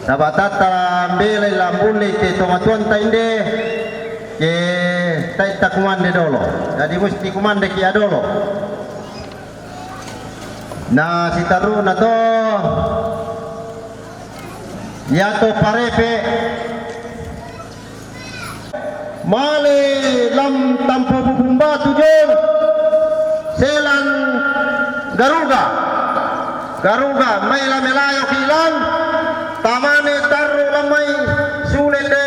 Nabatata mbele lambuli ke tomatuan tainde ke taita kumande dolo. Jadi mesti kumande ki adolo. Na sitaru na to yato parepe male lam tampu bumba tujuh selan garuga maila melayo kilang tamane taru lamai sulende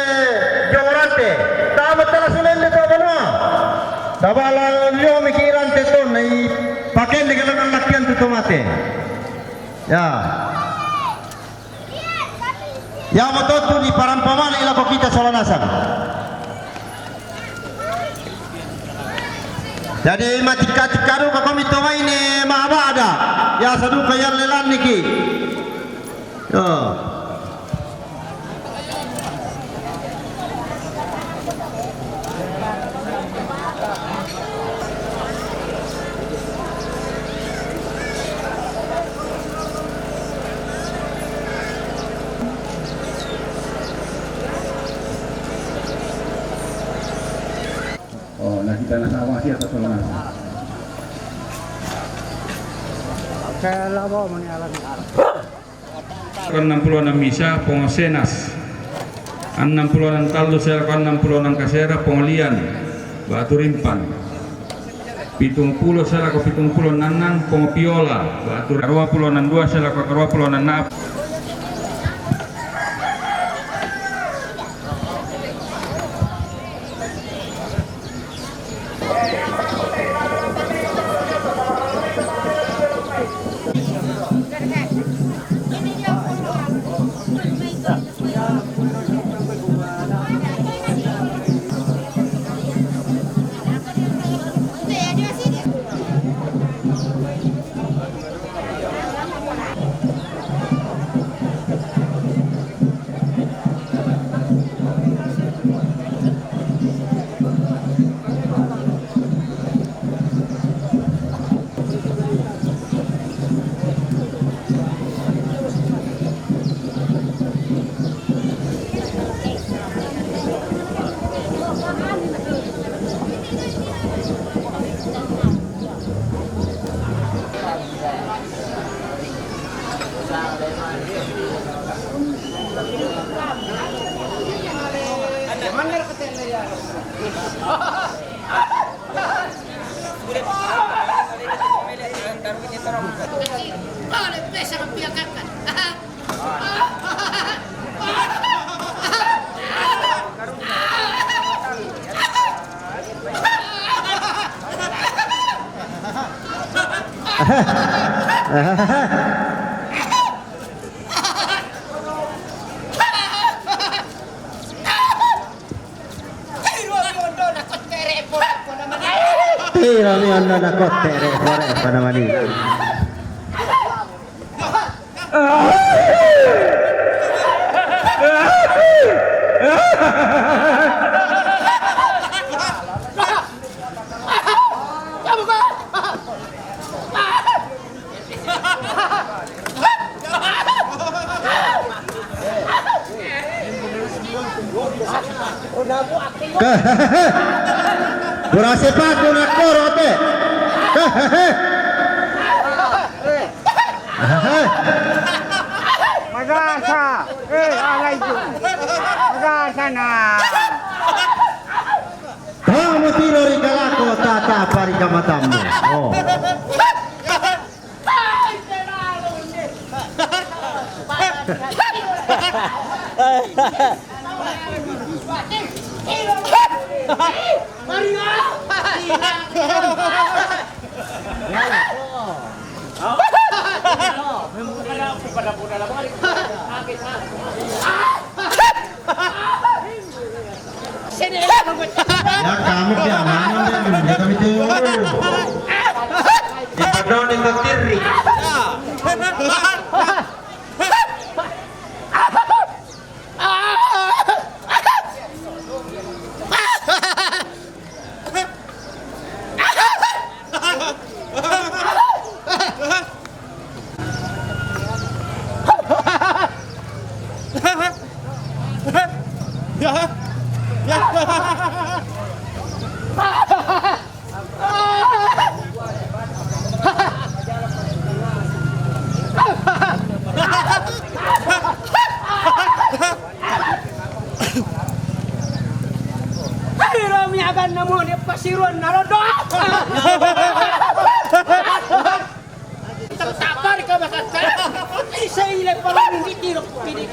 jorate tamatala sulende babana dabala yo mikiran teto nai pakai dengan lakian tu tomate ya ya betul tu di parampaman ila ko kita solanasan jadi matika-tikaru ka kami tomai ne maabada ya sadu kayar lelan niki kita nasawasi atau solonasi. Saya labo menyalan. 66 misa pengosenas 66 taldo sel 66 kasera pengolian batu rimpan 70 sel 70 nanang pengopiola batu 22 sel 26 Tira mi anda na kotere pore panamani. Burase pa kuna korote. Magasa, alay ko. Magasa na. Kamu tiro rikalako tata parikama. matamu. Oh. Ya kamu dia mana dia kami tunggu. Ibadah itu kiri. Akan namun dia pasiruan narodo. Tertapar ke bahasa saya ilek paling ditiruk pilih.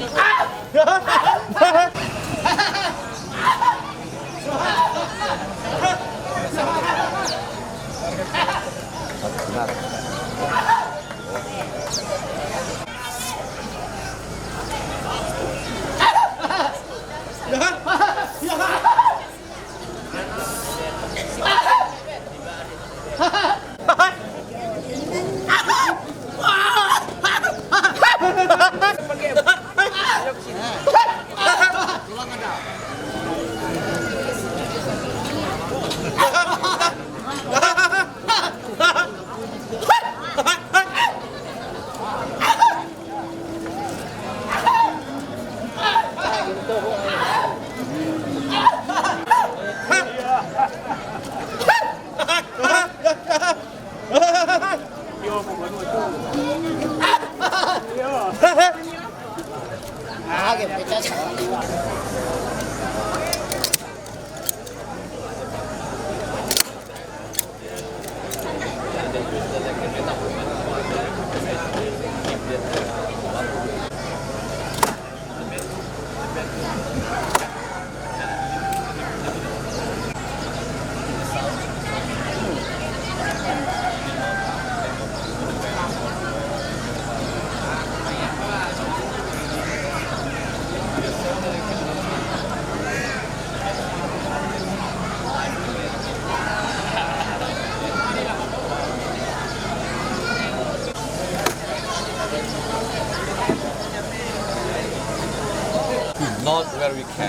Not where we can.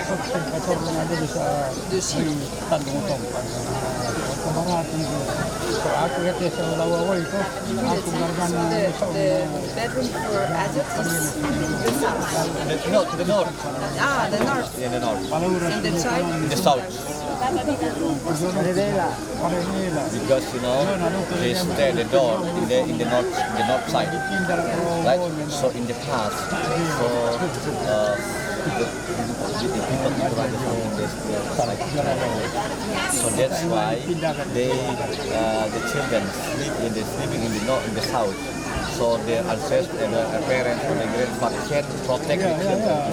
Bedroom for adults is the south. No, to the north. The north. In the north. And the child. In the south. Because they stay at the door in the north side, right? So in the past, the people in Rajasthan they stay like so that's why the children sleeping in the south. So their ancestors and their parents or their grandfather can protect the children.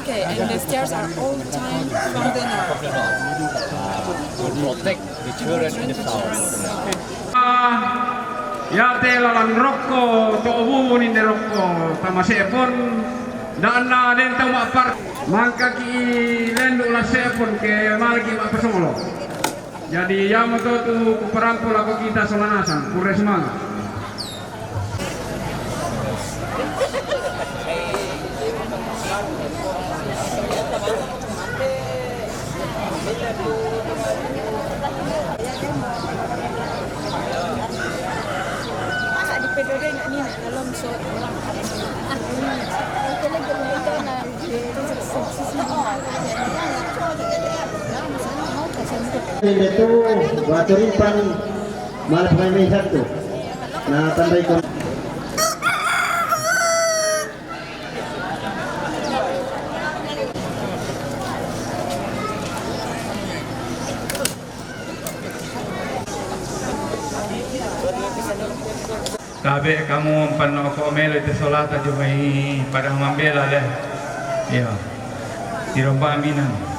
Okay. And the stairs are all the time from the north. To protect the children in the south. Ya telah lang rokko to ubunin de rokko tama sepon dan na den tama par mangka ki lendu la sepon ke malki ma pasolo. Jadi ya mo to tu perangko la ko kita solanasan pure semangat. Ini itu batu rimpan malah main satu. Nah, tandai kon. Sabi kamu pano ko melo ito solata jo may parang mambela deh. Iya. Diromba aminan.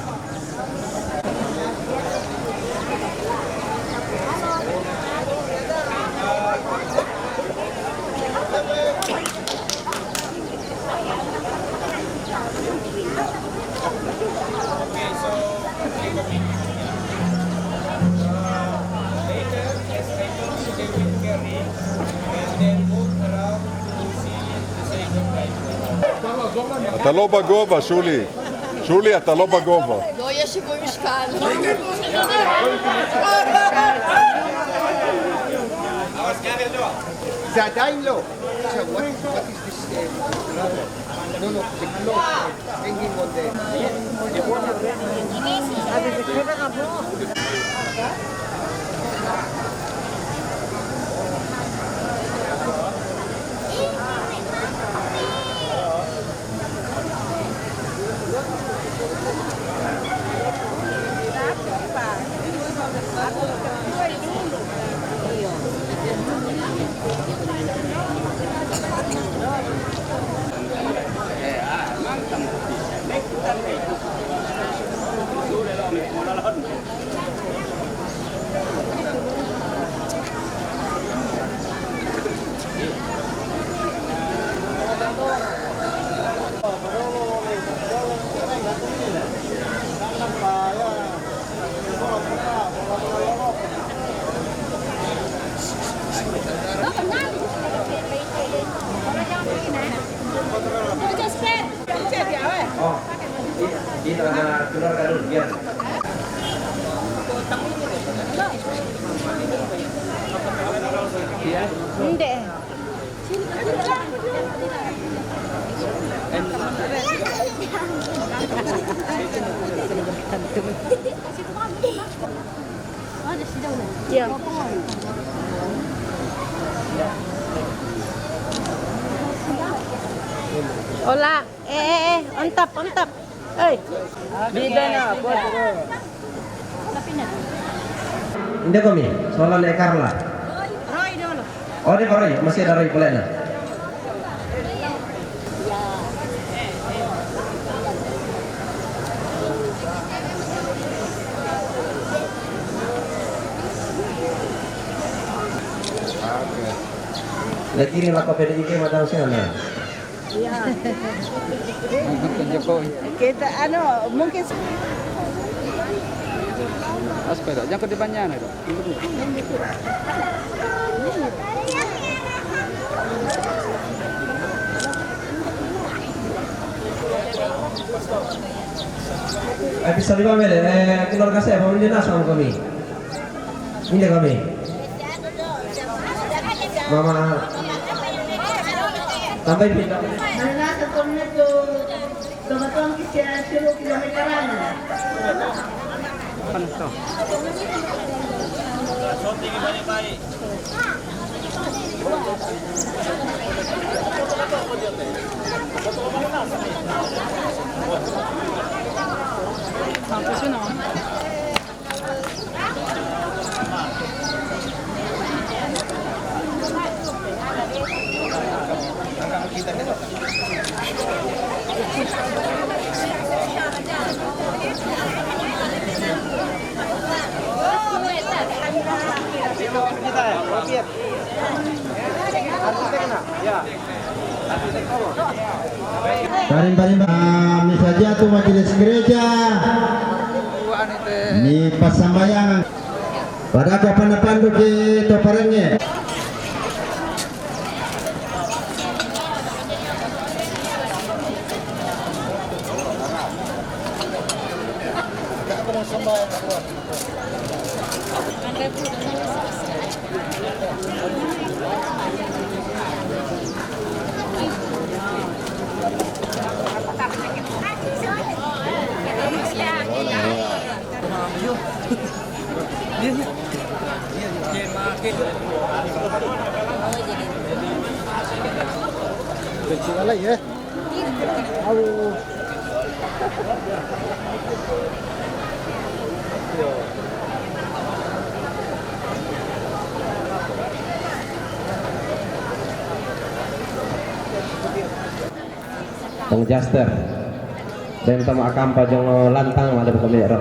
אתה לא בגובה, שולי. שולי, אתה לא בגובה. לא, יש שיווי משקל. זה עדיין לא. עכשיו, what is this? No, the cloth hanging on the water. אבל זה קבר אבות. Dito ada keluar kadun biar. Hindi. Yeah. Hola, on top. Hey. Bida na, Hindi kami, soalan ni Carla. Roy dulu. Oh, di Roy, masih ada Roy pula na. Lagi ni lah kopi di madam sana. Iya. Kita mungkin Aspetta, jangan di bagnane itu. Bisa di mana? Keluarga saya mau dinas sama kami. Ini kami. Mama tambah pindah. Nasa torneo tomatong kisya 10 kilometeran. Panas to. Sampai sini. Ini saja tuh majelis gereja. Ini pasambayangan. Pada kapan pandu di toparengnya. Kecil lah ya. Au. Tong Jaster. Dan tama akampa jong lantang ada kami rok.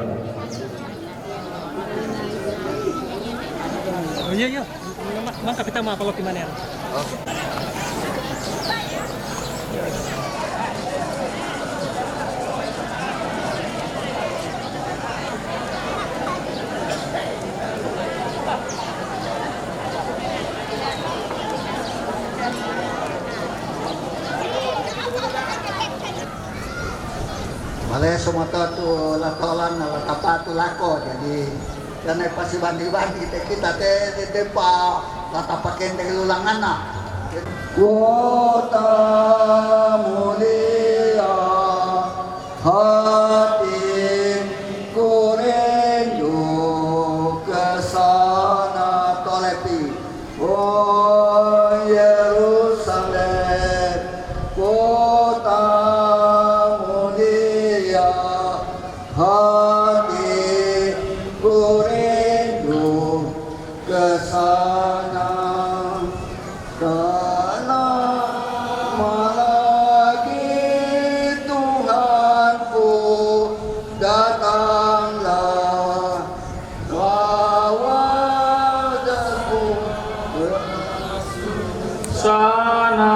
Oh iya. Bang kapita mau kalau gimana ya? Malay sumoto tu latolan na tapatu lako jadi karena pasti bandi kita teh depa latapaken teh lulangan na kota mulia hati kurendu kesana tolepi oh Yerusalem kota hati kurindu kesana karena lagi Tuhanku datanglah bawa aku sana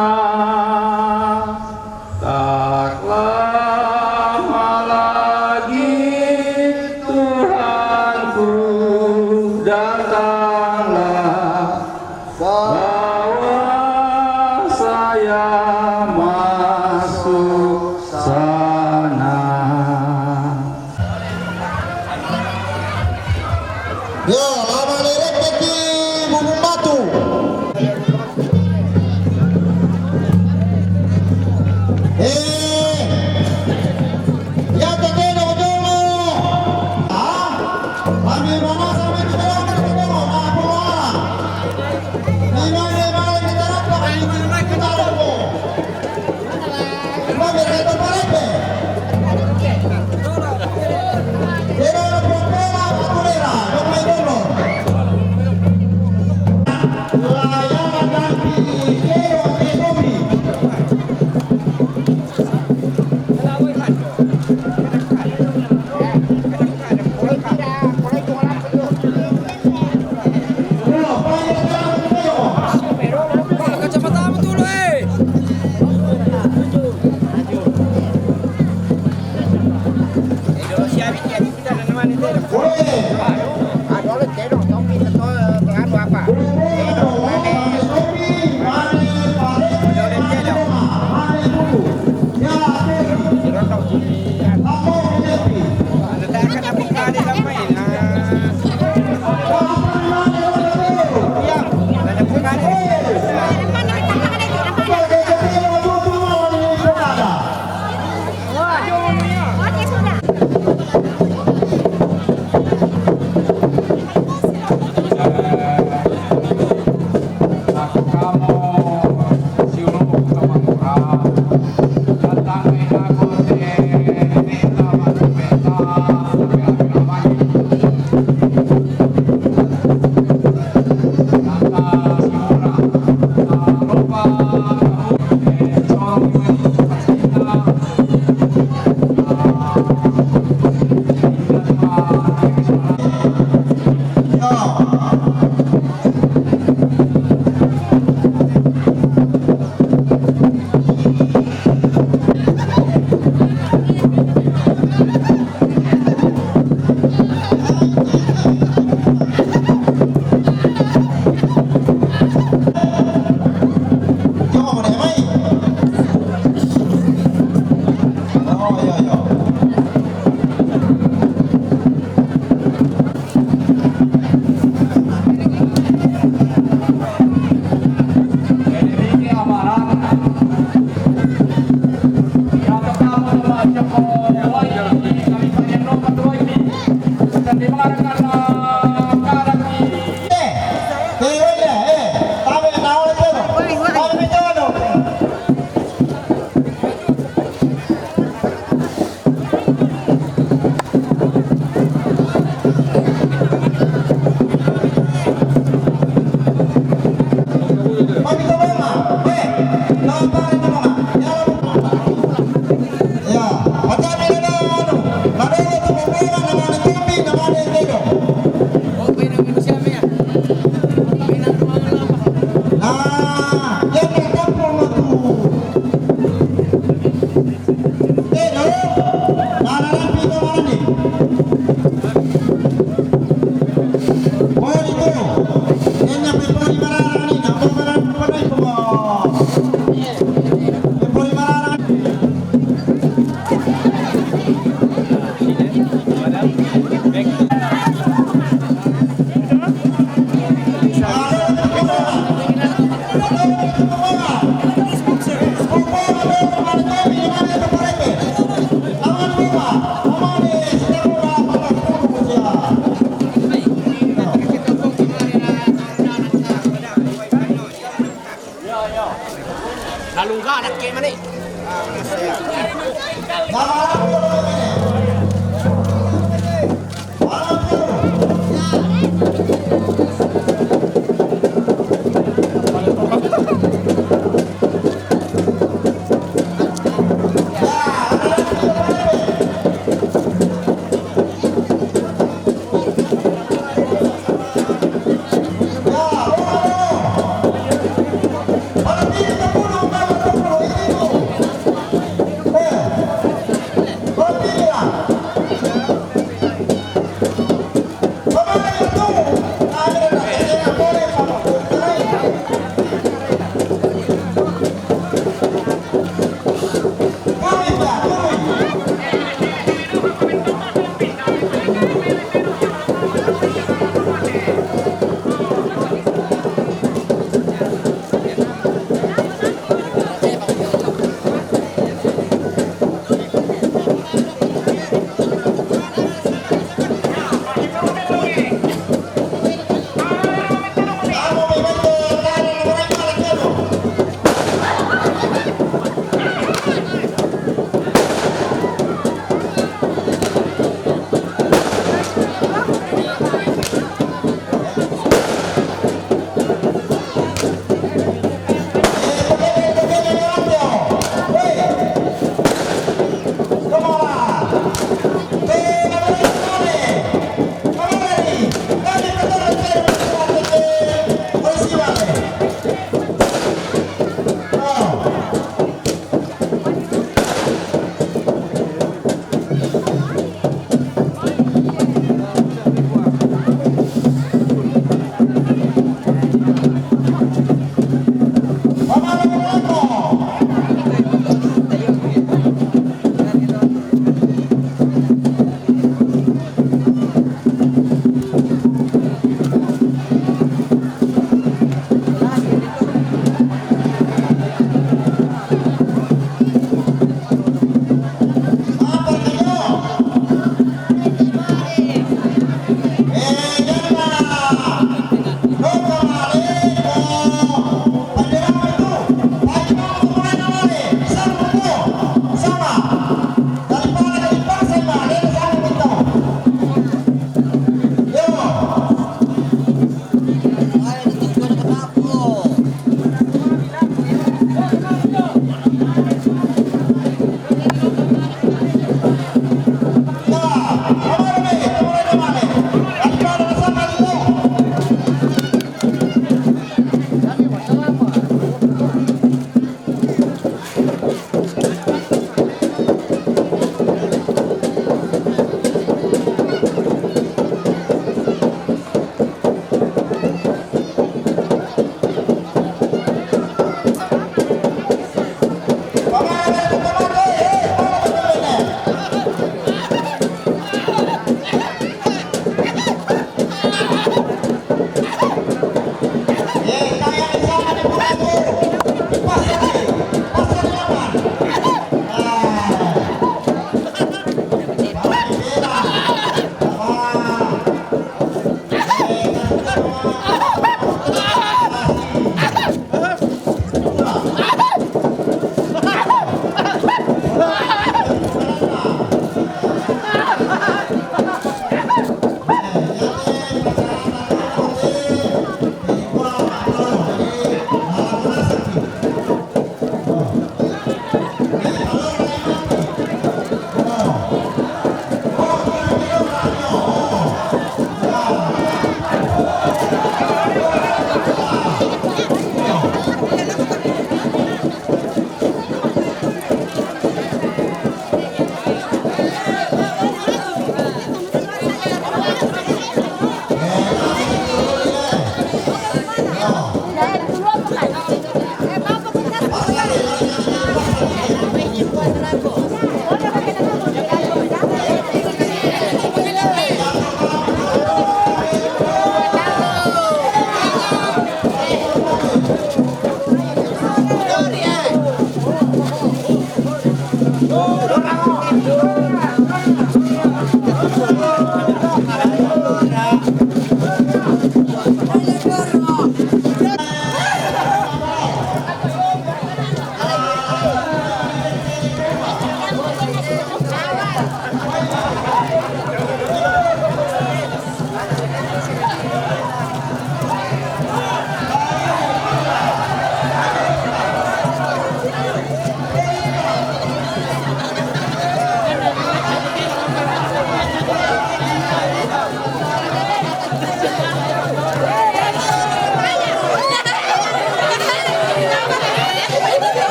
Yo, lama lirik bagi bubung batu. Ya teteh dong. Ambil mana sampai kita dapat kita mau pulang. Lima kita dapat kita dapat. Lima kita balik deh.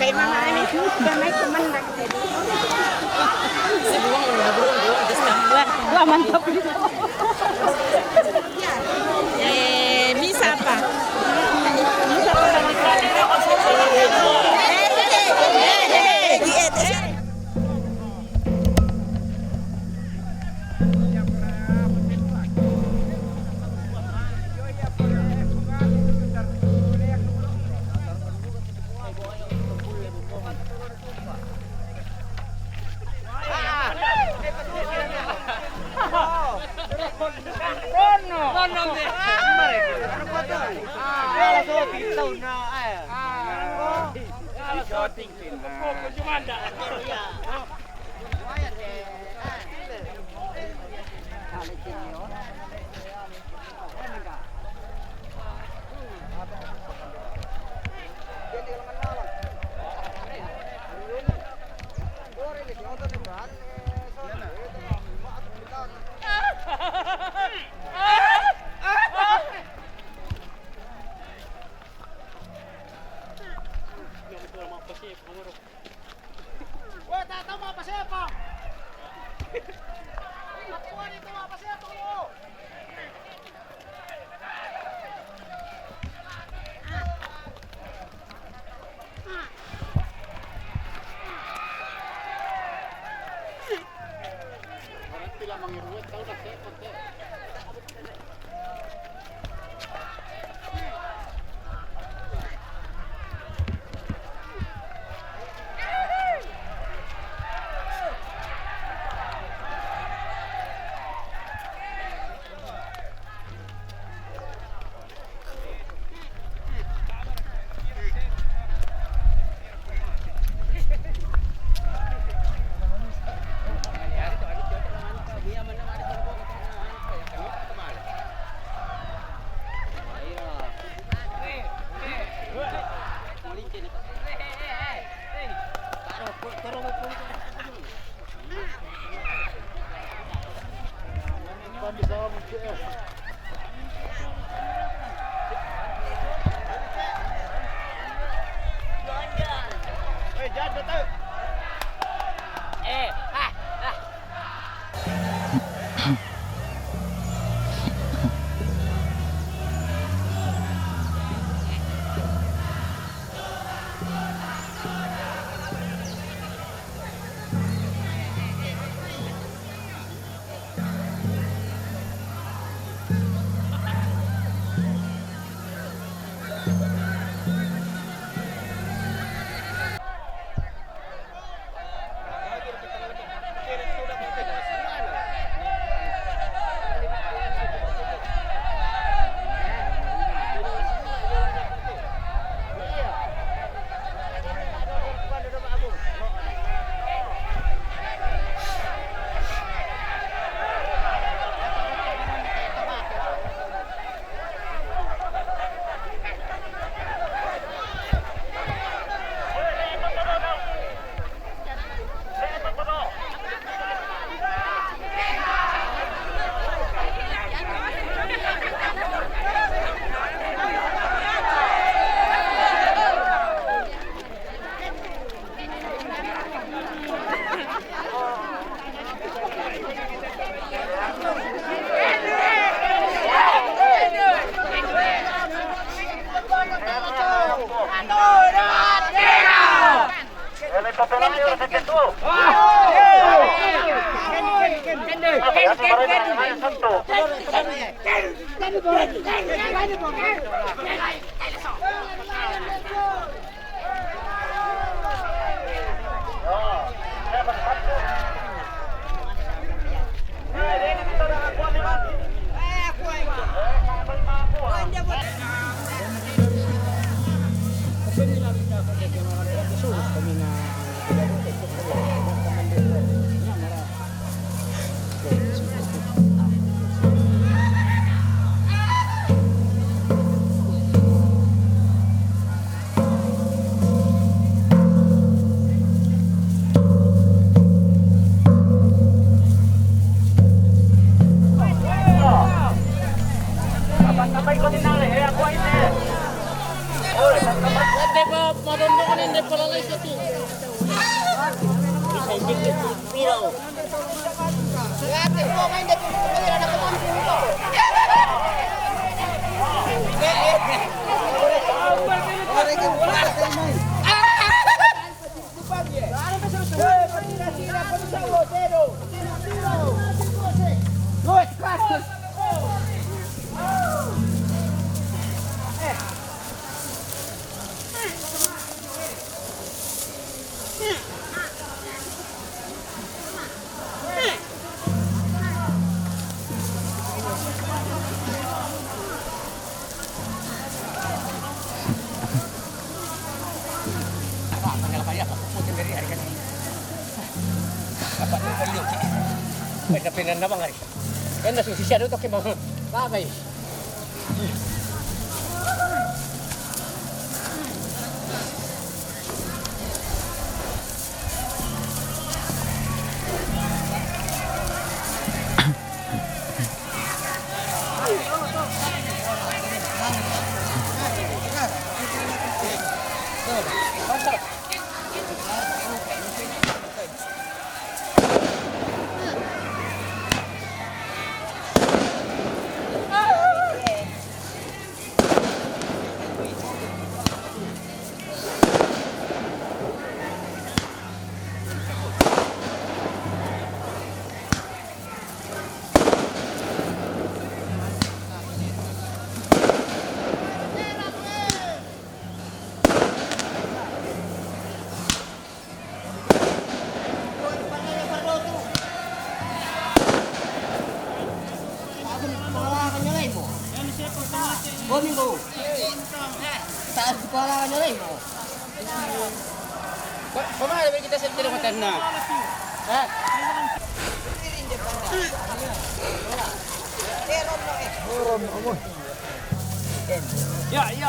kay mga anis mo, gamay kumandag. Wah, mantap itu. Misa apa? Misa apa?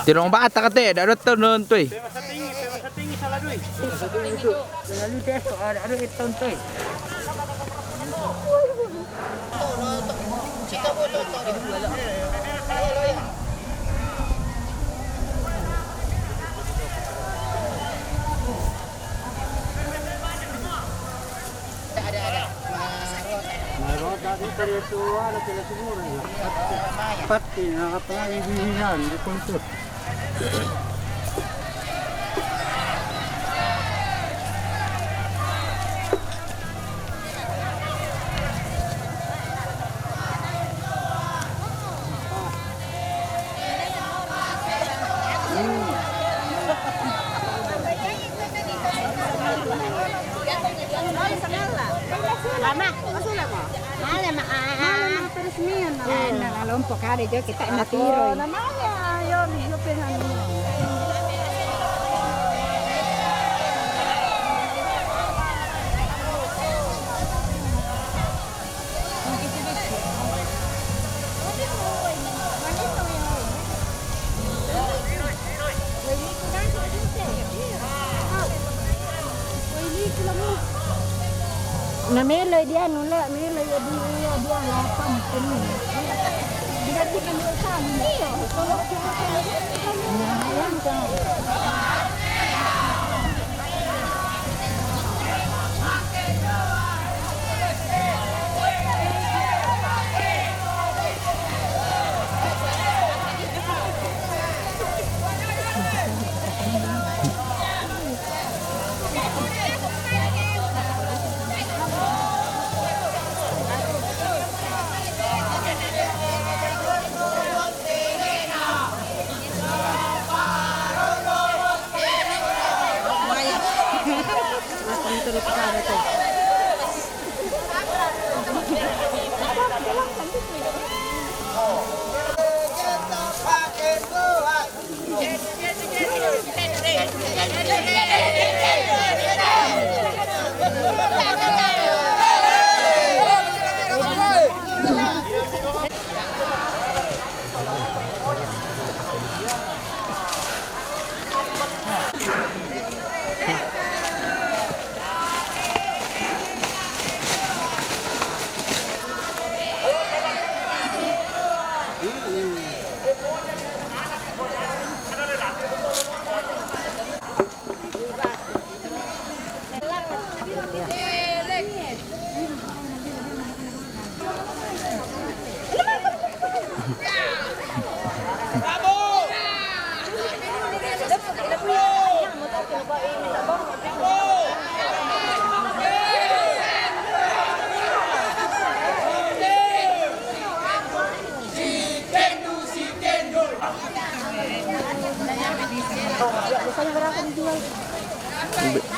Tirong bata ka te, darot to nun to eh. Pati nakapalagihan di kontur. Lama, masula mo. Lama, terus niyan na nalompo kare jo kita natiro. Namanya ayo hidupin Namela dia nula, namela dia lapang penuh. Dia kan urusan. Kalau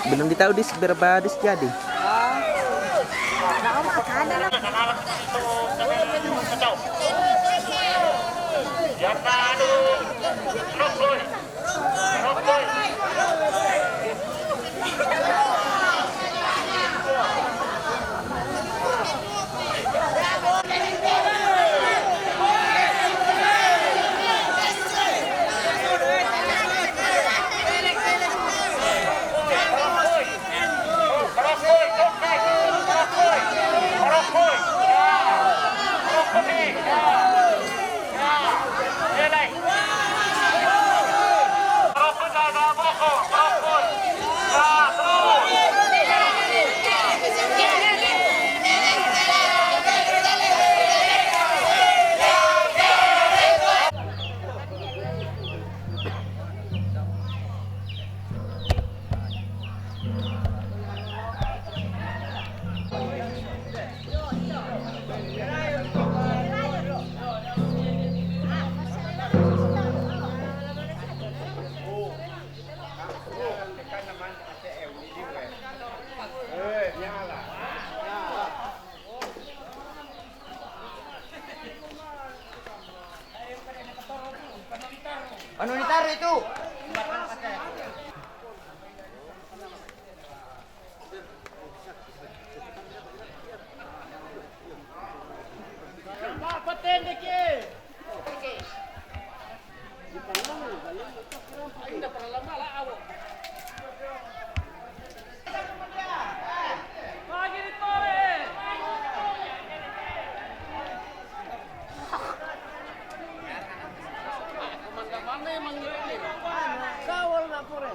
Belum ditahu berapa dis jadi. Anu ditaruh itu. Kawal na pure.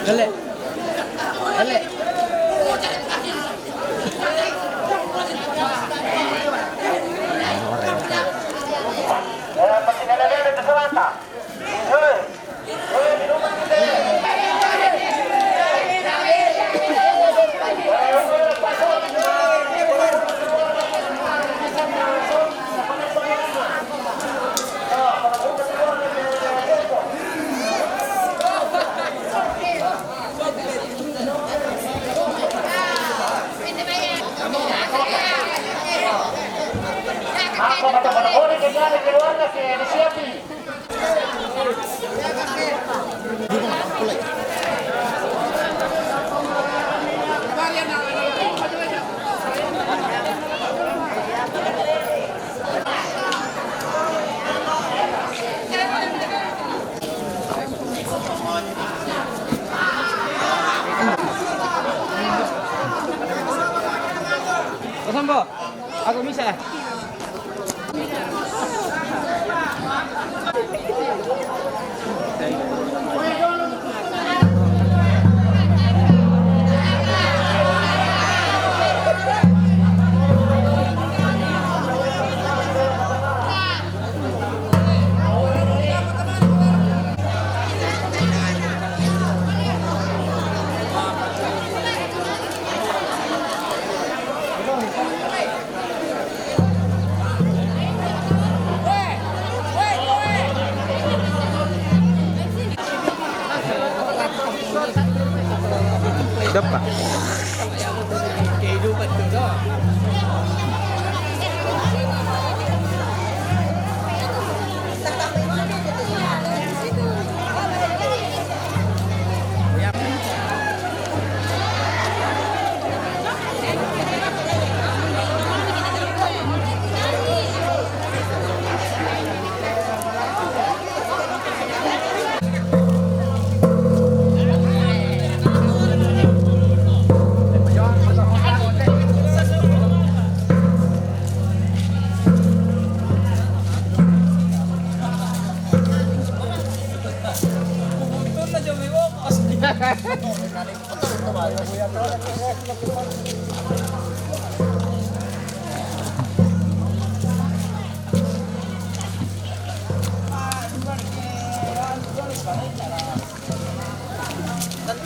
Elek. Elek. Sambo, aku bisa. Dapat. Kehidupan juga.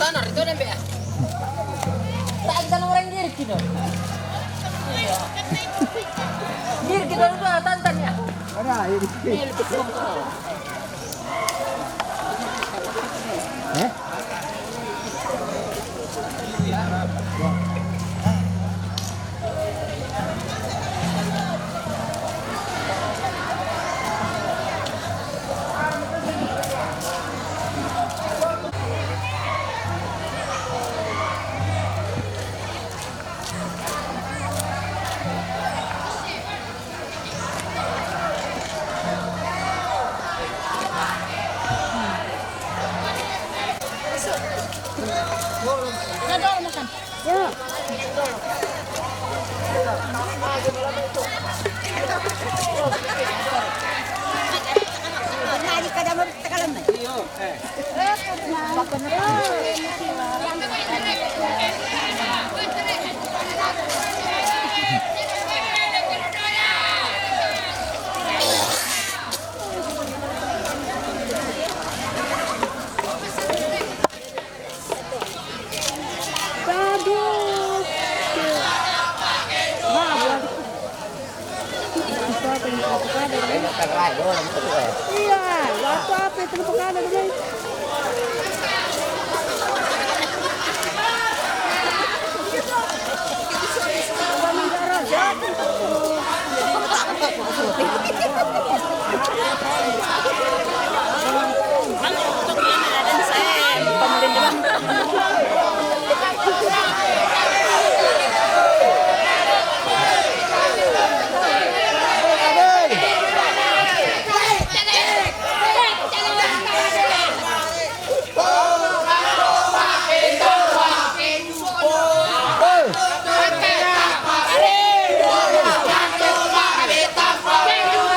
Tanah itu nembe ya. Tak ada orang diri kita. Diri kita itu tantan ya. Ada ini. Iya, waktu apa itu bukan ada guys. Thank you.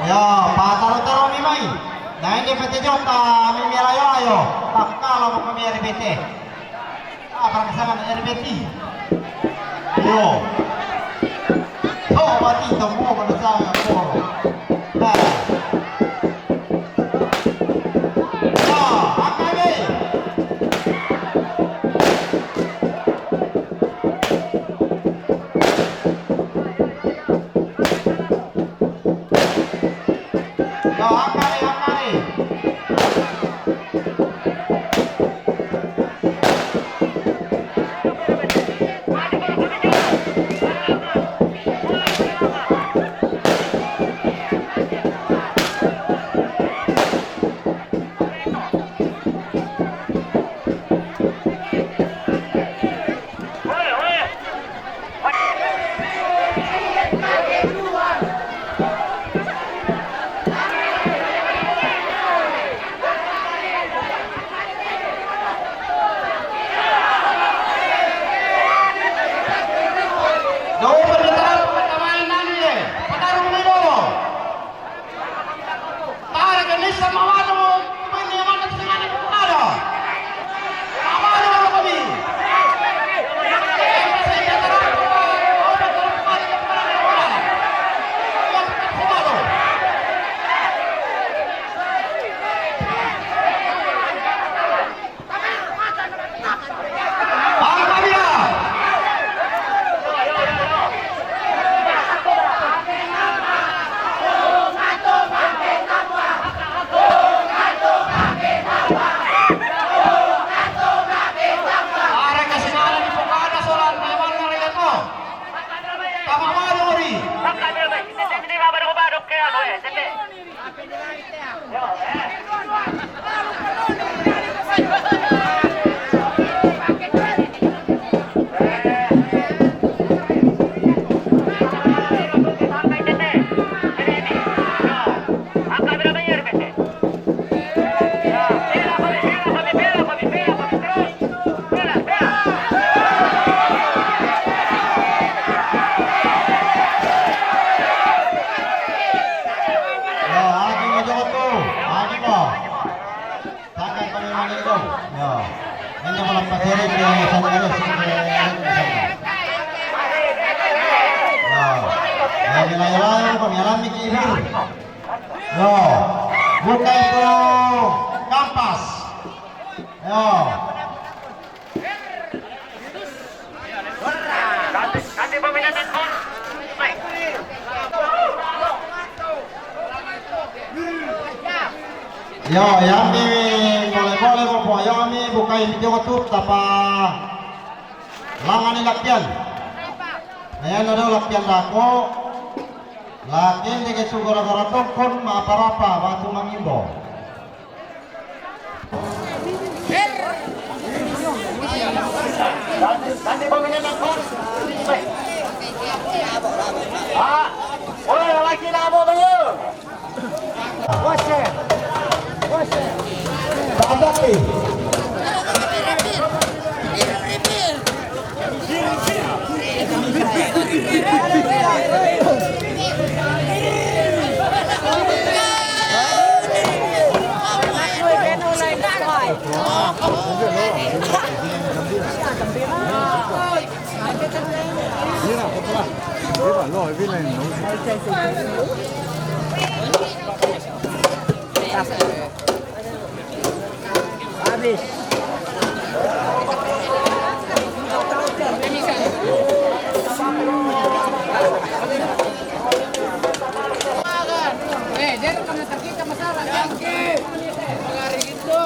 Ya, pataro-taro mimay. Na hindi pwede dyan, mimirayo ayo. Takalo mo kami RBT. Parang kasama ng RBT. Yo. So, batito mo, manasama mo. Akame. Buka itu kampas. Ganti peminat Yo, yami boleh-boleh mo po. Yami bukai video ko tup tapa langan ni lakyan. Ayan na daw lakyan dako. Lakin di kayo gara-gara tongkon maaparapa waktu mangimbo. Nanti bangunnya nangkon. Oleh laki nabo bayo. Wase. Wase. Babaki. Habis. Jangan komentar kita masalah kaki. Lari gitu,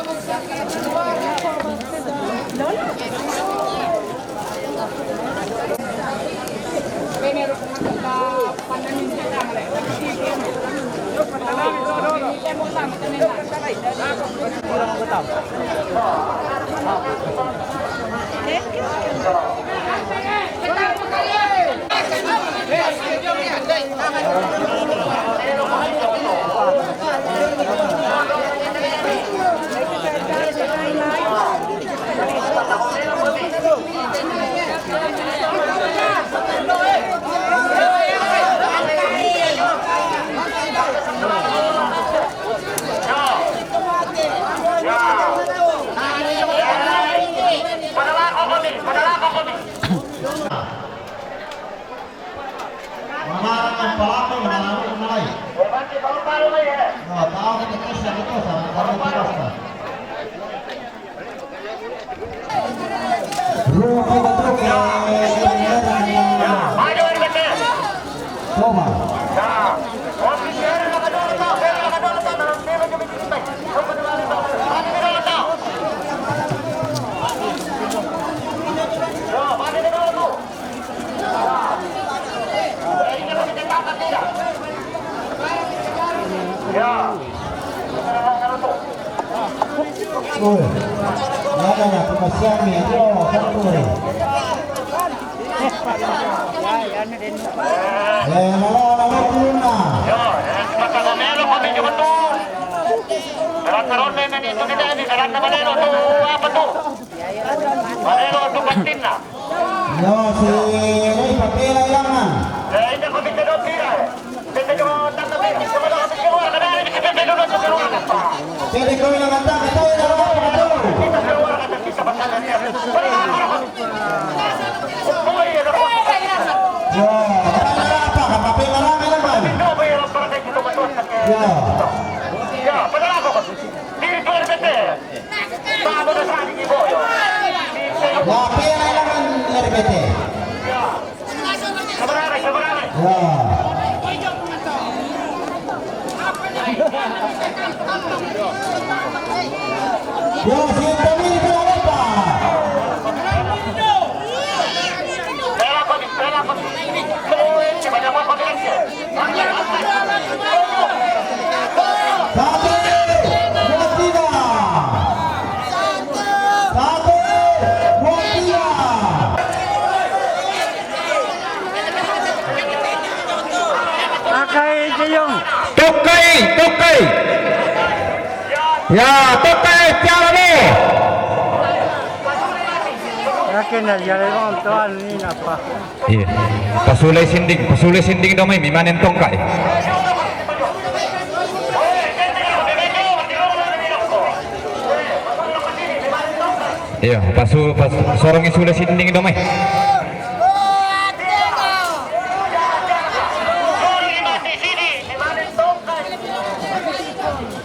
Ya, tokai piala ni. Yakin na jalewang tuan ni apa? Iya. Pasulay sinding daw may mimanen tongkay. Iya, sorong isulay sinding daw may.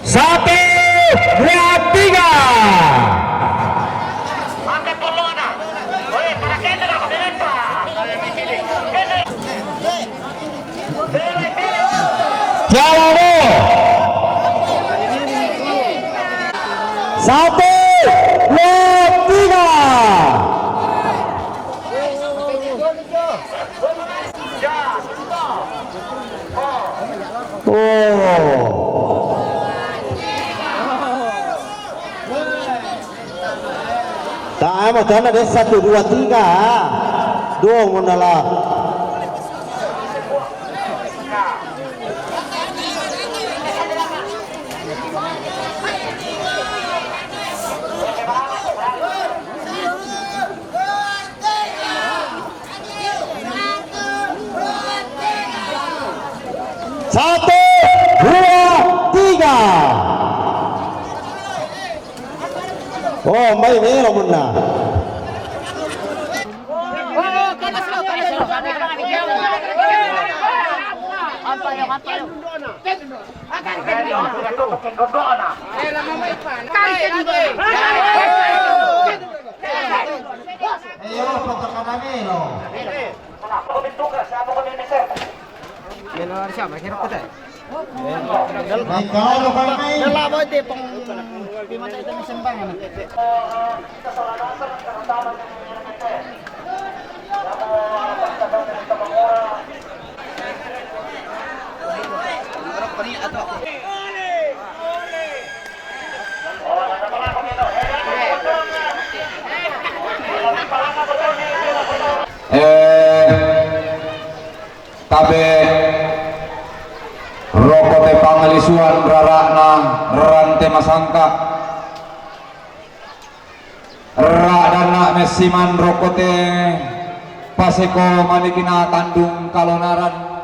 Satu, dua, tiga. Jawa. Tak mau tanah deh 1, 2, 3. Dua mendalah. Satu, dua, tiga. Oh, baik ni Romuna. Ayo, foto kami lo. Kenapa kau tugas? Siapa kau Indonesia? Kailangan siya, mahirap ko tayo. Baik, kalau kami dalawa di pang pimatay ito ng simbangan. Kita sa lanasan ng karamdaman ng Indonesia. Tabe rokote pangalisuan rarakna rarante masangka radana mesiman rokote paseko manikina tandung kalonaran